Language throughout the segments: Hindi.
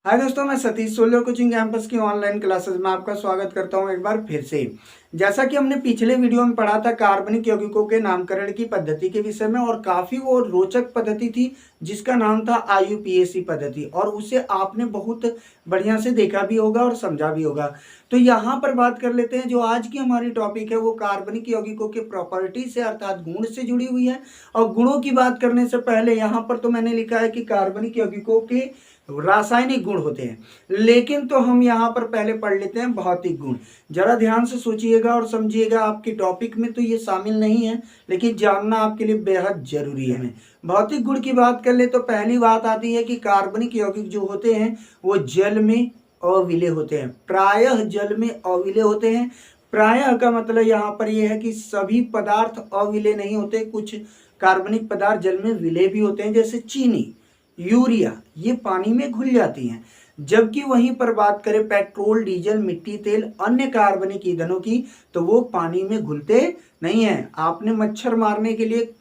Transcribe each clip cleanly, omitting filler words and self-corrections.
हाय दोस्तों, मैं सतीश सोलर कोचिंग कैंपस की ऑनलाइन क्लासेस में आपका स्वागत करता हूं एक बार फिर से। जैसा कि हमने पिछले वीडियो में पढ़ा था कार्बनिक यौगिकों के नामकरण की पद्धति के विषय में, और काफ़ी वो रोचक पद्धति थी जिसका नाम था आईयूपीएसी पद्धति, और उसे आपने बहुत बढ़िया से देखा भी होगा और समझा भी होगा। तो यहाँ पर बात कर लेते हैं, जो आज की हमारी टॉपिक है वो कार्बनिक यौगिकों के प्रॉपर्टी से अर्थात गुण से जुड़ी हुई है। और गुणों की बात करने से पहले यहाँ पर तो मैंने लिखा है कि कार्बनिक यौगिकों के रासायनिक गुण होते हैं, लेकिन तो हम यहाँ पर पहले पढ़ लेते हैं भौतिक गुण। जरा ध्यान से सोचिएगा और समझिएगा, आपकी टॉपिक में तो ये शामिल नहीं है लेकिन जानना आपके लिए बेहद जरूरी है। भौतिक गुण की बात कर ले तो पहली बात आती है कि कार्बनिक यौगिक जो होते हैं वो जल में अविलेय होते हैं, प्रायः जल में अविलेय होते हैं। प्रायः का मतलब यहाँ पर यह है कि सभी पदार्थ अविलेय नहीं होते, कुछ कार्बनिक पदार्थ जल में विलेय भी होते हैं, जैसे चीनी, यूरिया, ये पानी में घुल जाती हैं। जबकि वहीं पर बात करें पेट्रोल, डीजल, मिट्टी तेल, अन्य कार्बनिक ईंधनों की, तो वो पानी में घुलते नहीं हैं। आपने मच्छर मारने के लिए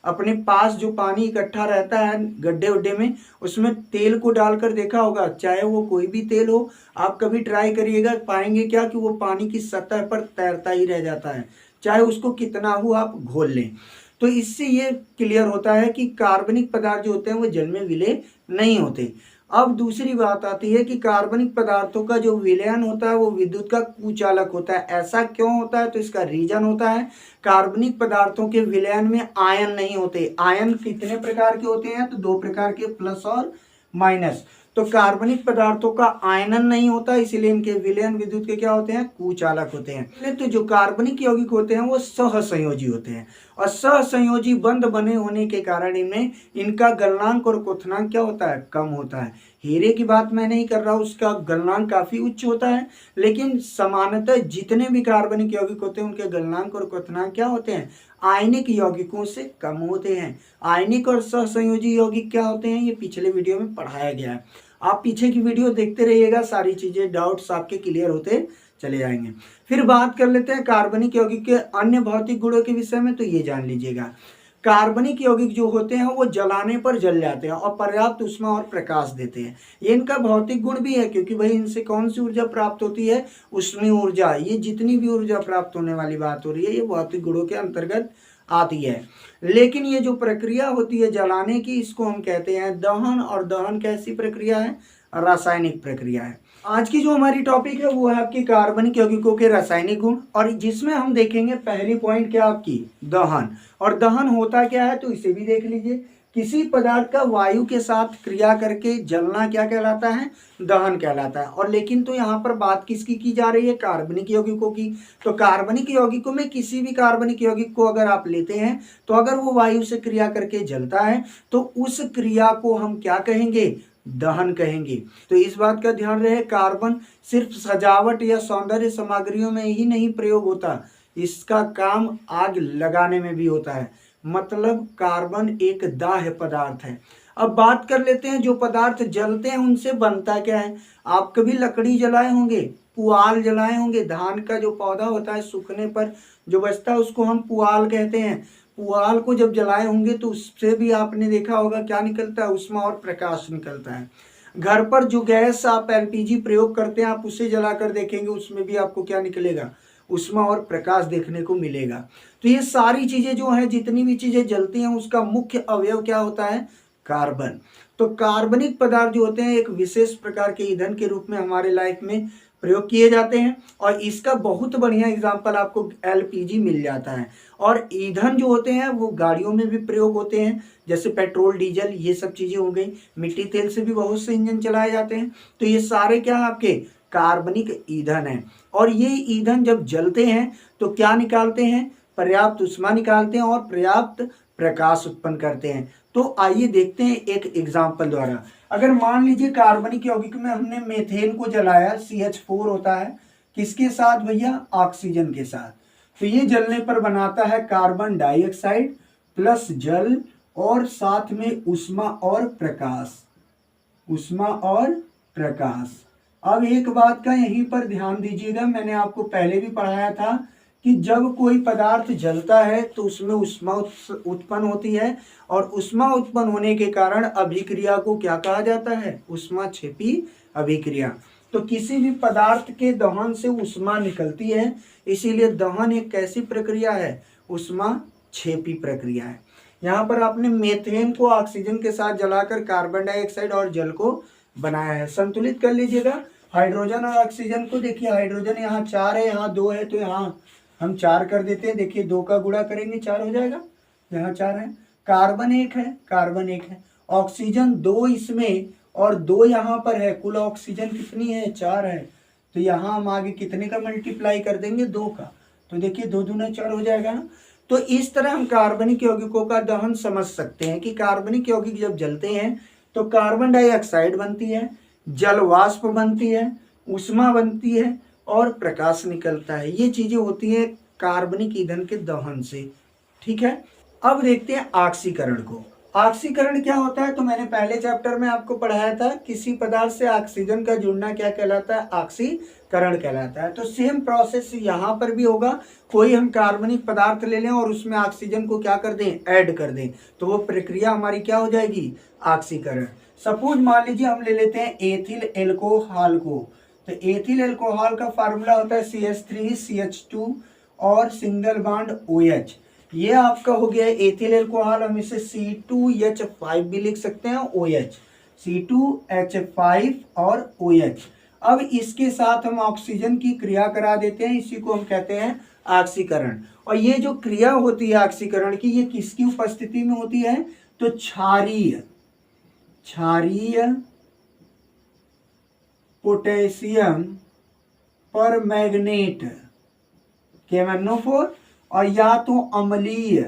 अपने पास जो पानी इकट्ठा रहता है गड्ढे उड्ढे में, उसमें तेल को डालकर देखा होगा, चाहे वो कोई भी तेल हो, आप कभी ट्राई करिएगा, पाएंगे क्या कि वो पानी की सतह पर तैरता ही रह जाता है, चाहे उसको कितना हो आप घोल लें। तो इससे ये क्लियर होता है कि कार्बनिक पदार्थ जो होते हैं वो जल में विलेय नहीं होते। अब दूसरी बात आती है कि कार्बनिक पदार्थों का जो विलयन होता है वो विद्युत का कुचालक होता है। ऐसा क्यों होता है? तो इसका रीजन होता है, कार्बनिक पदार्थों के विलयन में आयन नहीं होते। आयन कितने प्रकार के होते हैं? तो दो प्रकार के, प्लस और माइनस। तो कार्बनिक पदार्थों का आयनन नहीं होता, इसीलिए इनके विलयन विद्युत के क्या होते हैं? कुचालक होते हैं। तो जो कार्बनिक यौगिक होते हैं वो सहसंयोजी होते हैं, और सहसंयोजी बंध बने होने के कारण इनमें इनका गलनांक और क्वथनांक क्या होता है? कम होता है। हीरे की बात मैं नहीं कर रहा हूँ, उसका गलनांक काफी उच्च होता है, लेकिन सामान्यतः जितने भी कार्बनिक यौगिक होते हैं उनके गलनांक और क्वथनांक क्या होते हैं? आयनिक यौगिकों से कम होते हैं। आयनिक और सहसंयोजी यौगिक क्या होते हैं? ये पिछले वीडियो में पढ़ाया गया है, आप पीछे की वीडियो देखते रहिएगा, सारी चीजें डाउट्स आपके क्लियर होते चले जाएंगे। फिर बात कर लेते हैं कार्बनिक यौगिक के अन्य भौतिक गुणों के विषय में। तो ये जान लीजिएगा, कार्बनिक यौगिक जो होते हैं वो जलाने पर जल जाते हैं और पर्याप्त ऊष्मा और प्रकाश देते हैं। ये इनका भौतिक गुण भी है, क्योंकि भाई इनसे कौन सी ऊर्जा प्राप्त होती है? उष्मीय ऊर्जा। ये जितनी भी ऊर्जा प्राप्त होने वाली बात हो रही है ये भौतिक गुणों के अंतर्गत आती है। लेकिन ये जो प्रक्रिया होती है जलाने की, इसको हम कहते हैं दहन। और दहन कैसी प्रक्रिया है? रासायनिक प्रक्रिया है। आज की जो हमारी टॉपिक है वो है आपकी कार्बनिक यौगिकों के रासायनिक गुण, और जिसमें हम देखेंगे पहली पॉइंट क्या आपकी? दहन। और दहन होता क्या है तो इसे भी देख लीजिए। किसी पदार्थ का वायु के साथ क्रिया करके जलना क्या कहलाता है? दहन कहलाता है। और लेकिन तो यहाँ पर बात किसकी की जा रही है? कार्बनिक यौगिकों की। तो कार्बनिक यौगिकों में किसी भी कार्बनिक यौगिक को अगर आप लेते हैं तो अगर वो वायु से क्रिया करके जलता है तो उस क्रिया को हम क्या कहेंगे? दहन कहेंगे। तो इस बात का ध्यान रहे, कार्बन सिर्फ सजावट या सौंदर्य सामग्रियों में ही नहीं प्रयोग होता, इसका काम आग लगाने में भी होता है। मतलब कार्बन एक दाह्य पदार्थ है। अब बात कर लेते हैं, जो पदार्थ जलते हैं उनसे बनता क्या है? आप कभी लकड़ी जलाए होंगे, पुआल जलाए होंगे। धान का जो पौधा होता है सूखने पर जो बचता है उसको हम पुआल कहते हैं। पुआल को जब जलाए होंगे तो उससे भी आपने देखा होगा क्या निकलता है? ऊष्मा और प्रकाश निकलता है। घर पर जो गैस आप एलपीजी प्रयोग करते हैं आप उसे जलाकर देखेंगे, उसमें भी आपको क्या निकलेगा? ऊष्मा और प्रकाश देखने को मिलेगा। तो ये सारी चीजें जो है, जितनी भी चीजें जलती हैं उसका मुख्य अवयव क्या होता है? कार्बन। तो कार्बनिक पदार्थ जो होते हैं एक विशेष प्रकार के ईंधन के रूप में हमारे लाइफ में प्रयोग किए जाते हैं, और इसका बहुत बढ़िया एग्जाम्पल आपको एलपीजी मिल जाता है। और ईंधन जो होते हैं वो गाड़ियों में भी प्रयोग होते हैं, जैसे पेट्रोल, डीजल, ये सब चीजें हो गई। मिट्टी तेल से भी बहुत से इंजन चलाए जाते हैं। तो ये सारे क्या आपके? कार्बनिक ईंधन है। और ये ईंधन जब जलते हैं तो क्या निकालते हैं? पर्याप्त ऊष्मा निकालते हैं और पर्याप्त प्रकाश उत्पन्न करते हैं। तो आइए देखते हैं एक एग्जाम्पल द्वारा। अगर मान लीजिए कार्बनिक यौगिक में हमने मेथेन को जलाया, CH4 होता है, किसके साथ भैया? ऑक्सीजन के साथ। तो ये जलने पर बनाता है कार्बन डाइऑक्साइड प्लस जल और साथ में ऊष्मा और प्रकाश। ऊष्मा और प्रकाश। अब एक बात का यहीं पर ध्यान दीजिएगा, मैंने आपको पहले भी पढ़ाया था कि जब कोई पदार्थ जलता है तो उसमें ऊष्मा उत्पन्न होती है, और ऊष्मा उत्पन्न होने के कारण अभिक्रिया को क्या कहा जाता है? ऊष्माक्षेपी अभिक्रिया। तो किसी भी पदार्थ के दहन से ऊष्मा निकलती है, इसीलिए दहन एक कैसी प्रक्रिया है? ऊष्माक्षेपी प्रक्रिया है। यहाँ पर आपने मेथेन को ऑक्सीजन के साथ जलाकर कार्बन डाइऑक्साइड और जल को बनाया है। संतुलित कर लीजिएगा हाइड्रोजन और ऑक्सीजन को। देखिए हाइड्रोजन यहाँ 4 है, यहाँ 2 है, तो यहाँ हम 4 कर देते हैं। देखिए 2 का गुणा करेंगे 4 हो जाएगा, यहाँ 4 है। कार्बन 1 है, कार्बन 1 है। ऑक्सीजन 2 इसमें और 2 यहाँ पर है। कुल ऑक्सीजन कितनी है? 4 है। तो यहाँ हम आगे कितने का मल्टीप्लाई कर देंगे? 2 का। तो देखिए 2 दूना 4 हो जाएगा ना। तो इस तरह हम कार्बनिक यौगिकों का दहन समझ सकते हैं कि कार्बनिक यौगिक जब जलते हैं तो कार्बन डाइऑक्साइड बनती है, जल वाष्प बनती है, ऊष्मा बनती है और प्रकाश निकलता है। ये चीजें होती हैं कार्बनिक ईंधन के दहन से। ठीक है, अब देखते हैं ऑक्सीकरण को। ऑक्सीकरण क्या होता है? तो मैंने पहले चैप्टर में आपको पढ़ाया था, किसी पदार्थ से ऑक्सीजन का जुड़ना क्या कहलाता है? ऑक्सीकरण कहलाता है। तो सेम प्रोसेस यहाँ पर भी होगा। कोई हम कार्बनिक पदार्थ ले लें और उसमें ऑक्सीजन को क्या कर दें? ऐड कर दें, तो वो प्रक्रिया हमारी क्या हो जाएगी? ऑक्सीकरण। सपोज मान लीजिए हम ले लेते हैं एथिल एल्कोहल को। तो एथिल एल्कोहल का फार्मूला होता है CH3CH2 और सिंगल बॉन्ड OH। ये आपका हो गया एथिल एल्कोहल। हम इसे C2H5 भी लिख सकते हैं, OH, C2H5 और OH। अब इसके साथ हम ऑक्सीजन की क्रिया करा देते हैं, इसी को हम कहते हैं ऑक्सीकरण। और ये जो क्रिया होती है ऑक्सीकरण की, ये किसकी उपस्थिति में होती है? तो क्षारीय पोटेशियम परमैंगनेट KMnO4 और या तो अम्लीय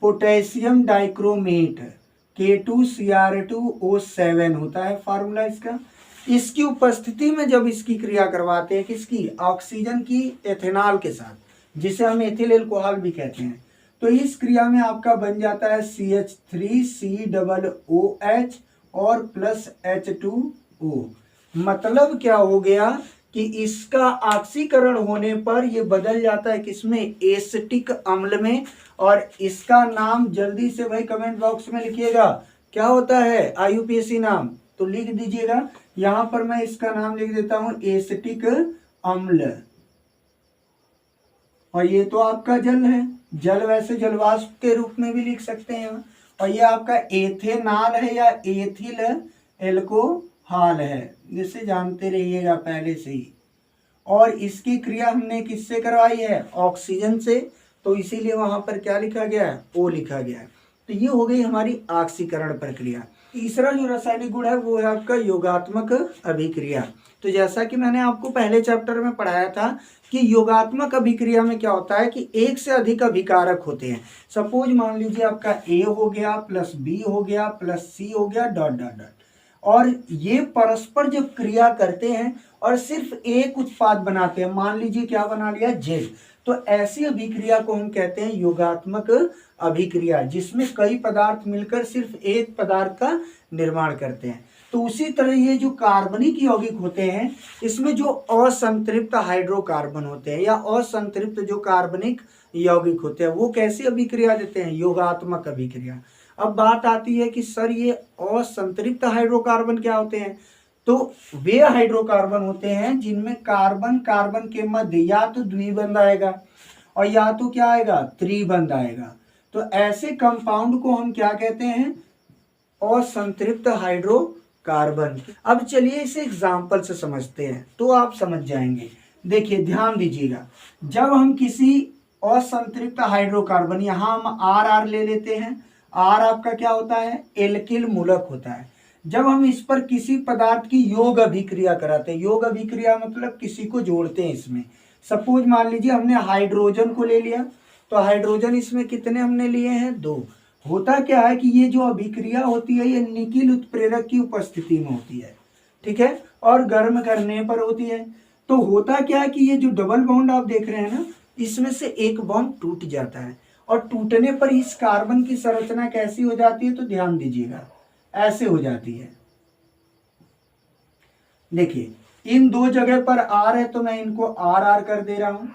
पोटेशियम डाइक्रोमेट K2Cr2O7 होता है फार्मूला इसका। इसकी उपस्थिति में जब इसकी क्रिया करवाते हैं, किसकी? ऑक्सीजन की एथेनॉल के साथ, जिसे हम एथिल एल्कोहल भी कहते हैं, तो इस क्रिया में आपका बन जाता है CH3COOH और प्लस H2O। मतलब क्या हो गया कि इसका ऑक्सीकरण होने पर ये बदल जाता है किसमें? एसिटिक अम्ल में। और इसका नाम जल्दी से भाई कमेंट बॉक्स में लिखिएगा, क्या होता है? IUPAC नाम तो लिख दीजिएगा। यहां पर मैं इसका नाम लिख देता हूं एसिटिक अम्ल। और ये तो आपका जल है, जल वैसे जलवाष्प के रूप में भी लिख सकते हैं। और ये आपका एथेनॉल है या एथिल एल्कोहल है, जिसे जानते रहिएगा पहले से ही। और इसकी क्रिया हमने किससे करवाई है? ऑक्सीजन से, तो इसीलिए वहां पर क्या लिखा गया है? O लिखा गया है। तो ये हो गई हमारी ऑक्सीकरण प्रक्रिया। तीसरा जो रासायनिक गुण है वो है आपका योगात्मक अभिक्रिया। तो जैसा कि मैंने आपको पहले चैप्टर में पढ़ाया था कि योगात्मक अभिक्रिया में क्या होता है कि एक से अधिक अभिकारक होते हैं। सपोज मान लीजिए आपका A हो गया प्लस B हो गया प्लस C हो गया डॉट डॉट डॉट, और ये परस्पर जब क्रिया करते हैं और सिर्फ एक उत्पाद बनाते हैं, मान लीजिए क्या बना लिया? Z, तो ऐसी अभिक्रिया को हम कहते हैं योगात्मक अभिक्रिया, जिसमें कई पदार्थ मिलकर सिर्फ एक पदार्थ का निर्माण करते हैं। तो उसी तरह ये जो कार्बनिक यौगिक होते हैं, इसमें जो असंतृप्त हाइड्रोकार्बन होते हैं या असंतृप्त जो कार्बनिक यौगिक होते हैं, वो कैसी अभिक्रिया देते हैं? योगात्मक अभिक्रिया। अब बात आती है कि सर ये असंतृप्त हाइड्रोकार्बन क्या होते हैं? तो वे हाइड्रोकार्बन होते हैं जिनमें कार्बन कार्बन के मध्य या तो द्विबंध आएगा और या तो क्या आएगा? त्रिबंध आएगा। तो ऐसे कंपाउंड को हम क्या कहते हैं? असंतृप्त हाइड्रोकार्बन। अब चलिए इसे एग्जाम्पल से समझते हैं तो आप समझ जाएंगे। देखिए ध्यान दीजिएगा, जब हम किसी असंतृप्त हाइड्रोकार्बन, यहाँ हम RR ले लेते हैं। R आपका क्या होता है? एल्किल मूलक होता है। जब हम इस पर किसी पदार्थ की योग अभिक्रिया कराते हैं, योग अभिक्रिया मतलब किसी को जोड़ते हैं इसमें। सपोज मान लीजिए हमने हाइड्रोजन को ले लिया, तो हाइड्रोजन इसमें कितने हमने लिए हैं? 2। होता क्या है कि ये जो अभिक्रिया होती है ये निकिल उत्प्रेरक की उपस्थिति में होती है, ठीक है, और गर्म करने पर होती है। तो होता क्या है कि ये जो डबल बॉन्ड आप देख रहे हैं ना, इसमें से एक बॉन्ड टूट जाता है और टूटने पर इस कार्बन की संरचना कैसी हो जाती है? तो ध्यान दीजिएगा, ऐसे हो जाती है। देखिए इन दो जगह पर आर है तो मैं इनको आर आर कर दे रहा हूं,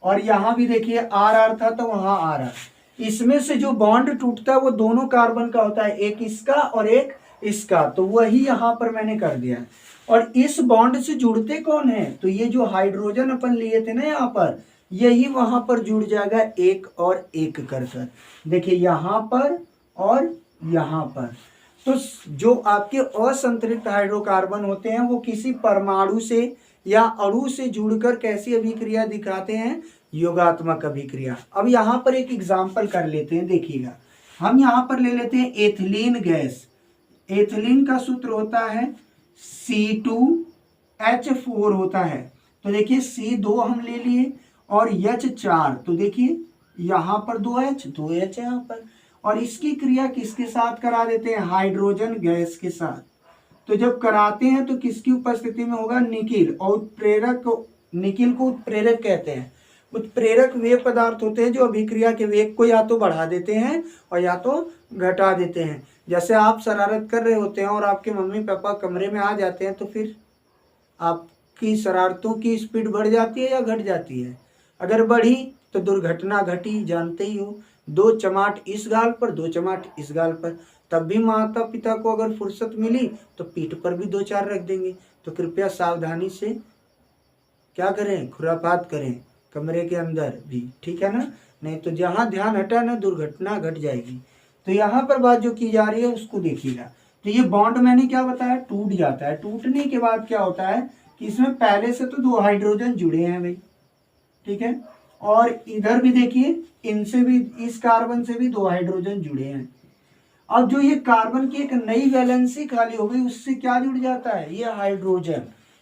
और यहां भी देखिए आर आर था तो वहां आर आर। इसमें से जो बॉन्ड टूटता है वो दोनों कार्बन का होता है, एक इसका और एक इसका, तो वही यहां पर मैंने कर दिया है। और इस बॉन्ड से जुड़ते कौन है, तो ये जो हाइड्रोजन अपन लिए थे ना यहाँ पर, यही वहां पर जुड़ जाएगा एक और एक कर कर। देखिए यहां पर और यहां पर। तो जो आपके असंतृप्त हाइड्रोकार्बन होते हैं वो किसी परमाणु से या अणु से जुड़कर कैसी अभिक्रिया दिखाते हैं, योगात्मक अभिक्रिया। अब यहाँ पर एक एग्जाम्पल कर लेते हैं, देखिएगा। हम यहाँ पर ले लेते हैं एथिलीन गैस। एथिलीन का सूत्र होता है C2H4 होता है। तो देखिए C2 हम ले लिए और H4, तो देखिए यहाँ पर 2H है यहाँ पर, और इसकी क्रिया किसके साथ करा देते हैं, हाइड्रोजन गैस के साथ। तो जब कराते हैं तो किसकी उपस्थिति में होगा, निकिल। और उत्प्रेरक, निकिल को उत्प्रेरक कहते हैं। उत्प्रेरक वे पदार्थ होते हैं जो अभिक्रिया के वेग को या तो बढ़ा देते हैं और या तो घटा देते हैं। जैसे आप शरारत कर रहे होते हैं और आपके मम्मी पापा कमरे में आ जाते हैं, तो फिर आपकी शरारतों की स्पीड बढ़ जाती है या घट जाती है। अगर बढ़ी तो दुर्घटना घटी, जानते ही हो। 2 चमाट इस गाल पर, 2 चमाट इस गाल पर। तब भी माता पिता को अगर फुर्सत मिली तो पीठ पर भी 2-4 रख देंगे। तो कृपया सावधानी से क्या करें, खुरापात करें कमरे के अंदर भी, ठीक है ना। नहीं तो जहाँ ध्यान हटा ना, दुर्घटना घट जाएगी। तो यहाँ पर बात जो की जा रही है उसको देखिएगा। तो ये बॉन्ड मैंने क्या बताया, टूट जाता है। टूटने के बाद क्या होता है कि इसमें पहले से तो 2 हाइड्रोजन जुड़े हैं भाई, ठीक है। और इधर भी देखिए, इनसे भी, इस कार्बन से भी 2 हाइड्रोजन जुड़े हैं। अब जो ये कार्बन की एक नई वैलेंसी खाली हो गई, उससे क्या जुड़ जाता है, ये हाइड्रोजन।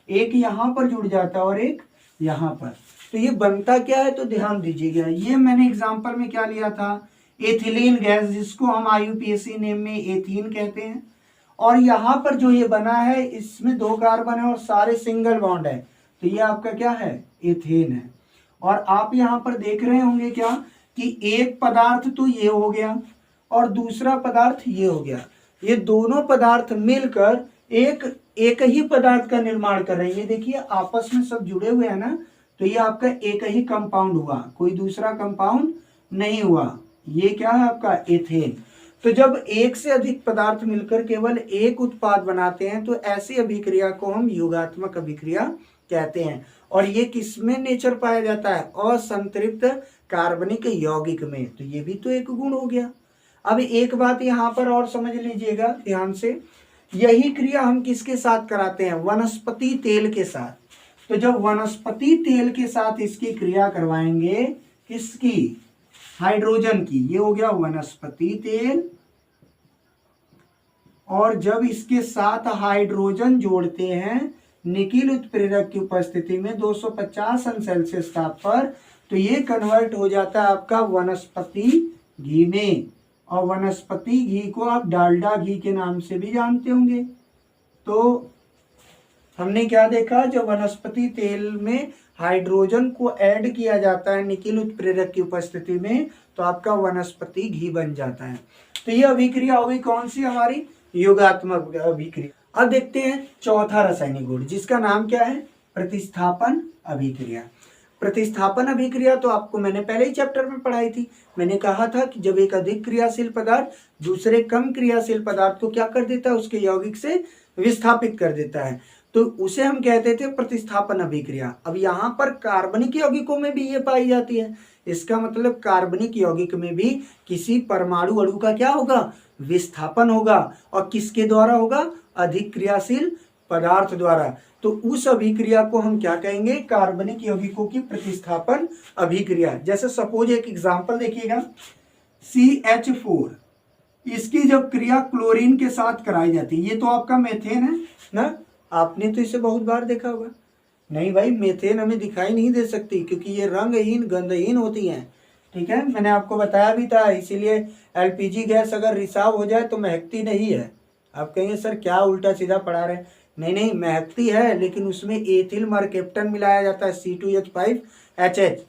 एक यहाँ पर जुड़ जाता है और एक यहाँ पर। तो ये बनता क्या है, तो ध्यान दीजिएगा। ये मैंने एग्जांपल में क्या लिया था, एथिलीन गैस, जिसको हम IUPAC नेम में एथीन कहते हैं। और यहाँ पर जो ये बना है, इसमें 2 कार्बन है और सारे सिंगल बॉन्ड है, तो ये आपका क्या है, एथेन है। और आप यहाँ पर देख रहे होंगे क्या कि एक पदार्थ तो ये हो गया और दूसरा पदार्थ ये हो गया। ये दोनों पदार्थ मिलकर एक ही पदार्थ का निर्माण कर रहे हैं। ये देखिए आपस में सब जुड़े हुए हैं ना, तो ये आपका एक ही कंपाउंड हुआ, कोई दूसरा कंपाउंड नहीं हुआ। ये क्या है आपका, एथेन। तो जब एक से अधिक पदार्थ मिलकर केवल एक उत्पाद बनाते हैं तो ऐसी अभिक्रिया को हम योगात्मक अभिक्रिया कहते हैं। और ये किसमें नेचर पाया जाता है, असंतृप्त कार्बनिक यौगिक में। तो ये भी तो एक गुण हो गया। अब एक बात यहाँ पर और समझ लीजिएगा ध्यान से, यही क्रिया हम किसके साथ कराते हैं, वनस्पति तेल के साथ। तो जब वनस्पति तेल के साथ इसकी क्रिया करवाएंगे, किसकी, हाइड्रोजन की, ये हो गया वनस्पति तेल। और जब इसके साथ हाइड्रोजन जोड़ते हैं निकिल उत्प्रेरक की उपस्थिति में 250 अंश सेल्सियस ताप पर, तो ये कन्वर्ट हो जाता है आपका वनस्पति घी में। और वनस्पति घी को आप डालडा घी के नाम से भी जानते होंगे। तो हमने क्या देखा, जब वनस्पति तेल में हाइड्रोजन को ऐड किया जाता है निकिल उत्प्रेरक की उपस्थिति में, तो आपका वनस्पति घी बन जाता है। तो ये अभिक्रिया हो गई कौन सी, हमारी योगात्मक अभिक्रिया। अब देखते हैं चौथा रासायनिक गुण, जिसका नाम क्या है, प्रतिस्थापन अभिक्रिया। प्रतिस्थापन अभिक्रिया तो आपको मैंने पहले ही चैप्टर में पढ़ाई थी। मैंने कहा था कि जब एक अधिक क्रियाशील पदार्थ दूसरे कम क्रियाशील पदार्थ को क्या कर देता है, उसके यौगिक से विस्थापित कर देता है, तो उसे हम कहते थे प्रतिस्थापन अभिक्रिया। अब यहाँ पर कार्बनिक यौगिकों में भी ये पाई जाती है। इसका मतलब कार्बनिक यौगिक में भी किसी परमाणु अणु का क्या होगा, विस्थापन होगा। और किसके द्वारा होगा, अधिक क्रियाशील पदार्थ द्वारा। तो उस अभिक्रिया को हम क्या कहेंगे, कार्बनिक यौगिकों की प्रतिस्थापन अभिक्रिया। जैसे सपोज एक एग्जांपल देखिएगा, CH4, इसकी जब क्रिया क्लोरीन के साथ कराई जाती है, ये तो आपका मेथेन है ना, आपने तो इसे बहुत बार देखा होगा। नहीं भाई, मेथेन हमें दिखाई नहीं दे सकती क्योंकि ये रंगहीन गंधहीन होती हैं, ठीक है। मैंने आपको बताया भी था, इसीलिए LPG गैस अगर रिसाव हो जाए तो महकती नहीं है। आप कहेंगे सर क्या उल्टा सीधा पढ़ा रहे हैं, नहीं महकती है, लेकिन उसमें एथिल मरकेप्टन मिलाया जाता है, C2H5HH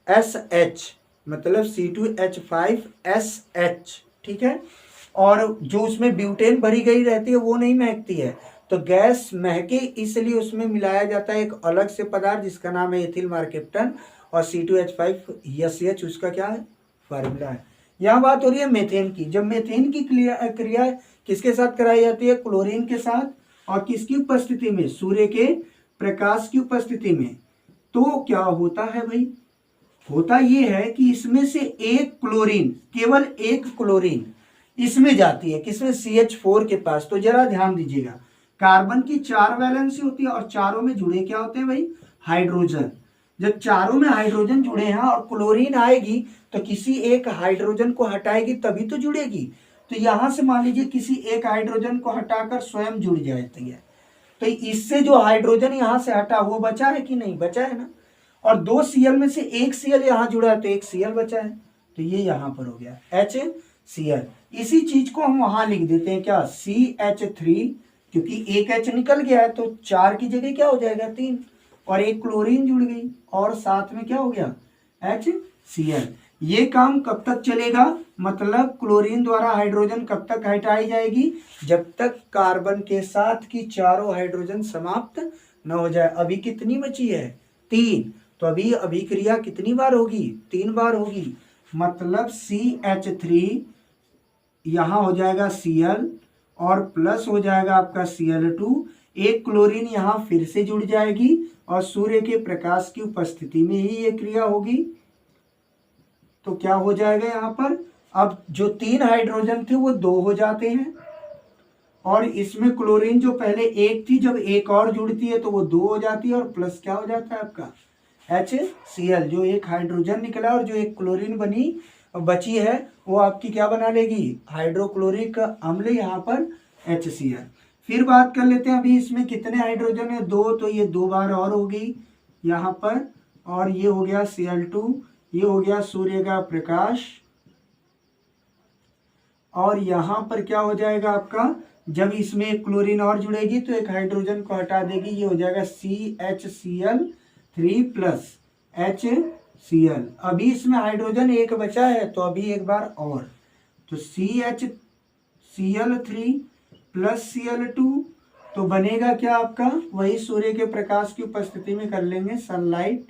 SH, मतलब C2H5SH, ठीक है। और जो उसमें ब्यूटेन भरी गई रहती है वो नहीं महकती है, तो गैस महके इसलिए उसमें मिलाया जाता है एक अलग से पदार्थ जिसका नाम है एथिल मार्केप्टन, और C2H5SH उसका क्या है, फार्मूला है। यहाँ बात हो रही है मेथेन की। जब मेथेन की क्रिया किसके साथ कराई जाती है, क्लोरीन के साथ, और किसकी उपस्थिति में, सूर्य के प्रकाश की उपस्थिति में। तो क्या होता है भाई, होता ये है कि इसमें से एक क्लोरीन, केवल एक क्लोरीन इसमें जाती है, किसमें, CH4 के पास। तो जरा ध्यान दीजिएगा, कार्बन की 4 वैलेंसी होती है और चारों में जुड़े क्या होते हैं भाई, हाइड्रोजन। जब चारों में हाइड्रोजन जुड़े हैं और क्लोरीन आएगी तो किसी एक हाइड्रोजन को हटाएगी तभी तो जुड़ेगी। तो यहां से मान लीजिए किसी एक हाइड्रोजन को हटाकर स्वयं जुड़ जाती है, तो इससे जो हाइड्रोजन यहां से हटा वो बचा है कि नहीं, बचा है ना। और 2 Cl में से एक Cl यहां जुड़ा है तो एक Cl बचा है, तो ये यहां पर हो गया HCl। इसी चीज को हम वहां लिख देते हैं क्या, CH3, क्योंकि एक H निकल गया है तो 4 की जगह क्या हो जाएगा, 3, और एक क्लोरीन जुड़ गई और साथ में क्या हो गया, HCl। ये काम कब तक चलेगा, मतलब क्लोरीन द्वारा हाइड्रोजन कब तक हटाई जाएगी, जब तक कार्बन के साथ की चारों हाइड्रोजन समाप्त न हो जाए। अभी कितनी बची है, 3, तो अभी अभिक्रिया कितनी बार होगी, 3 बार होगी। मतलब CH3 यहां हो जाएगा Cl और प्लस हो जाएगा आपका Cl2, एक क्लोरीन यहां फिर से जुड़ जाएगी और सूर्य के प्रकाश की उपस्थिति में ही ये क्रिया होगी। तो क्या हो जाएगा यहाँ पर, अब जो 3 हाइड्रोजन थे वो 2 हो जाते हैं, और इसमें क्लोरीन जो पहले एक थी जब एक और जुड़ती है तो वो 2 हो जाती है, और प्लस क्या हो जाता है आपका HCl, जो एक हाइड्रोजन निकला और जो एक क्लोरीन बनी बची है वो आपकी क्या बना लेगी, हाइड्रोक्लोरिक अम्ल, यहाँ पर HCl। फिर बात कर लेते हैं अभी इसमें कितने हाइड्रोजन है, 2, तो ये 2 बार और हो गई यहाँ पर, और ये हो गया Cl2, ये हो गया सूर्य का प्रकाश, और यहाँ पर क्या हो जाएगा आपका, जब इसमें एक क्लोरीन और जुड़ेगी तो एक हाइड्रोजन को हटा देगी, ये हो जाएगा CHCl3 प्लस HCl। अभी इसमें हाइड्रोजन एक बचा है तो अभी एक बार और, तो CHCl3 प्लस Cl2, तो बनेगा क्या आपका, वही सूर्य के प्रकाश की उपस्थिति में कर लेंगे, सनलाइट।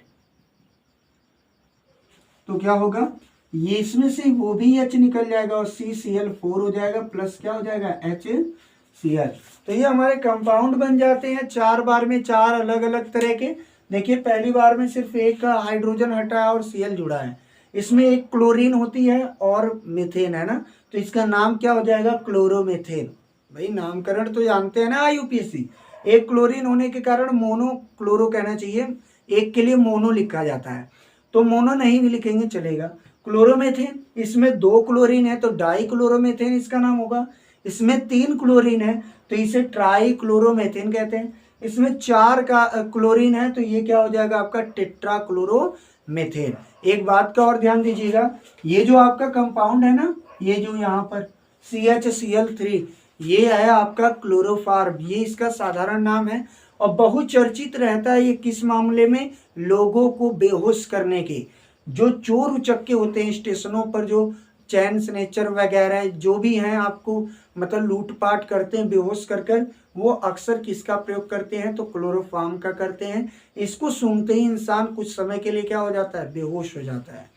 तो क्या होगा, ये इसमें से वो भी H निकल जाएगा और CCl4 हो जाएगा, प्लस क्या हो जाएगा, HCl। तो ये हमारे कंपाउंड बन जाते हैं 4 बार में, 4 अलग अलग तरह के। देखिए पहली बार में सिर्फ एक हाइड्रोजन हटा है और Cl जुड़ा है, इसमें एक क्लोरीन होती है और मीथेन है ना, तो इसका नाम क्या हो जाएगा, क्लोरोमीथेन। भाई नामकरण तो जानते हैं ना IUPAC, एक क्लोरीन होने के कारण मोनो क्लोरो कहना चाहिए, एक के लिए मोनो लिखा जाता है, तो मोनो नहीं भी लिखेंगे चलेगा। क्लोरोमीथेन, इसमें 2 क्लोरीन है तो डाई क्लोरोमीथेन इसका नाम होगा। इसमें 3 क्लोरीन है तो इसे ट्राई क्लोरोमीथेन कहते हैं। इसमें 4 का क्लोरीन है तो ये क्या हो जाएगा आपका, टेट्रा क्लोरोमीथेन। एक बात का और ध्यान दीजिएगा, ये जो आपका कंपाउंड है ना, ये जो यहाँ पर CHCl3, ये है आपका क्लोरोफार्म, ये इसका साधारण नाम है, और बहुत चर्चित रहता है ये किस मामले में, लोगों को बेहोश करने के। जो चोर उचक्के होते हैं स्टेशनों पर, जो चैन स्नेचर वगैरह जो भी हैं, आपको मतलब लूटपाट करते हैं बेहोश कर कर, वो अक्सर किसका प्रयोग करते हैं, तो क्लोरोफार्म का करते हैं। इसको सूंघते ही इंसान कुछ समय के लिए क्या हो जाता है, बेहोश हो जाता है।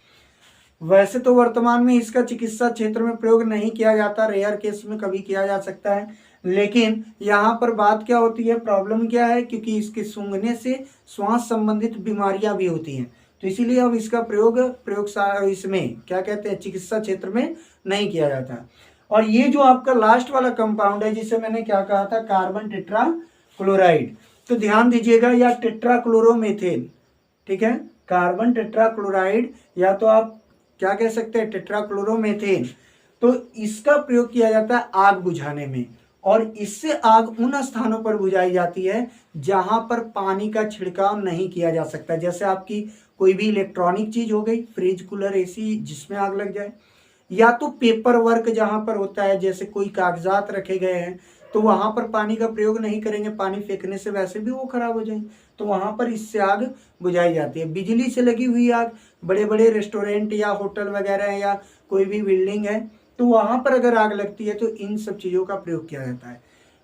वैसे तो वर्तमान में इसका चिकित्सा क्षेत्र में प्रयोग नहीं किया जाता, रेयर केस में कभी किया जा सकता है, लेकिन यहाँ पर बात क्या होती है, प्रॉब्लम क्या है, क्योंकि इसके सूंघने से श्वास संबंधित बीमारियां भी होती हैं, तो इसीलिए अब इसका प्रयोगशाला इसमें क्या कहते हैं, चिकित्सा क्षेत्र में नहीं किया जाता। और ये जो आपका लास्ट वाला कंपाउंड है जिसे मैंने क्या कहा था, कार्बन टेट्रा क्लोराइड, तो ध्यान दीजिएगा, या टेट्रा क्लोरोमीथेन, ठीक है, कार्बन टेट्रा क्लोराइड, या तो आप क्या कह सकते हैं, टेट्रा क्लोरोमीथेन। तो इसका प्रयोग किया जाता है आग बुझाने में, और इससे आग उन स्थानों पर बुझाई जाती है जहां पर पानी का छिड़काव नहीं किया जा सकता, जैसे आपकी कोई भी इलेक्ट्रॉनिक चीज हो गई, फ्रिज, कूलर, AC, जिसमें आग लग जाए, या तो पेपर वर्क जहां पर होता है, जैसे कोई कागजात रखे गए हैं तो वहां पर पानी का प्रयोग नहीं करेंगे, पानी फेंकने से वैसे भी वो खराब हो जाएंगे, तो वहां पर इससे आग बुझाई जाती है। बिजली से लगी हुई आग, बड़े बड़े रेस्टोरेंट या होटल वगैरह है या कोई भी बिल्डिंग है, तो वहां पर अगर आग लगती है तो इन सब चीज़ों का प्रयोग किया जाता है।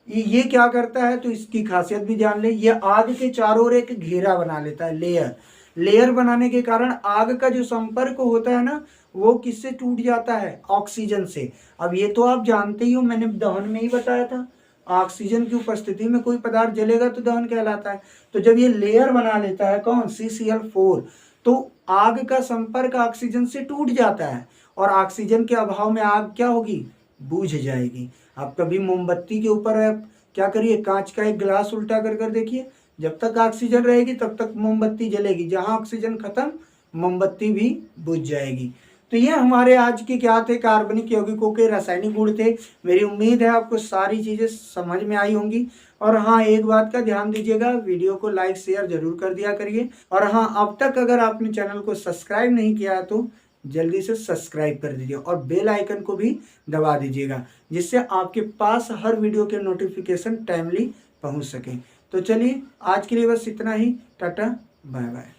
ये क्या करता है, तो इसकी खासियत भी जान ले। ये आग के चारों ओर एक घेरा बना लेता है, लेयर। लेयर बनाने के कारण आग का जो संपर्क होता है ना, वो किससे टूट जाता है, ऑक्सीजन से। अब ये तो आप जानते ही हो, मैंने दहन में ही बताया था, ऑक्सीजन की उपस्थिति में कोई पदार्थ जलेगा तो दहन कहलाता है। तो जब ये लेयर बना लेता है कौन, CCl4, तो आग का संपर्क ऑक्सीजन से टूट जाता है और ऑक्सीजन के अभाव में आग क्या होगी, बुझ जाएगी। आप कभी मोमबत्ती के ऊपर आप क्या करिए, कांच का एक गिलास उल्टा कर देखिए, जब तक ऑक्सीजन रहेगी तब तक मोमबत्ती जलेगी, जहां ऑक्सीजन खत्म मोमबत्ती भी बुझ जाएगी। तो ये हमारे आज के क्या थे, कार्बनिक यौगिकों के रासायनिक गुण थे। मेरी उम्मीद है आपको सारी चीजें समझ में आई होंगी। और हाँ, एक बात का ध्यान दीजिएगा, वीडियो को लाइक शेयर जरूर कर दिया करिए। और हाँ, अब तक अगर आपने चैनल को सब्सक्राइब नहीं किया है तो जल्दी से सब्सक्राइब कर दीजिए और बेल आइकन को भी दबा दीजिएगा, जिससे आपके पास हर वीडियो के नोटिफिकेशन टाइमली पहुंच सके। तो चलिए आज के लिए बस इतना ही। Tata bye bye.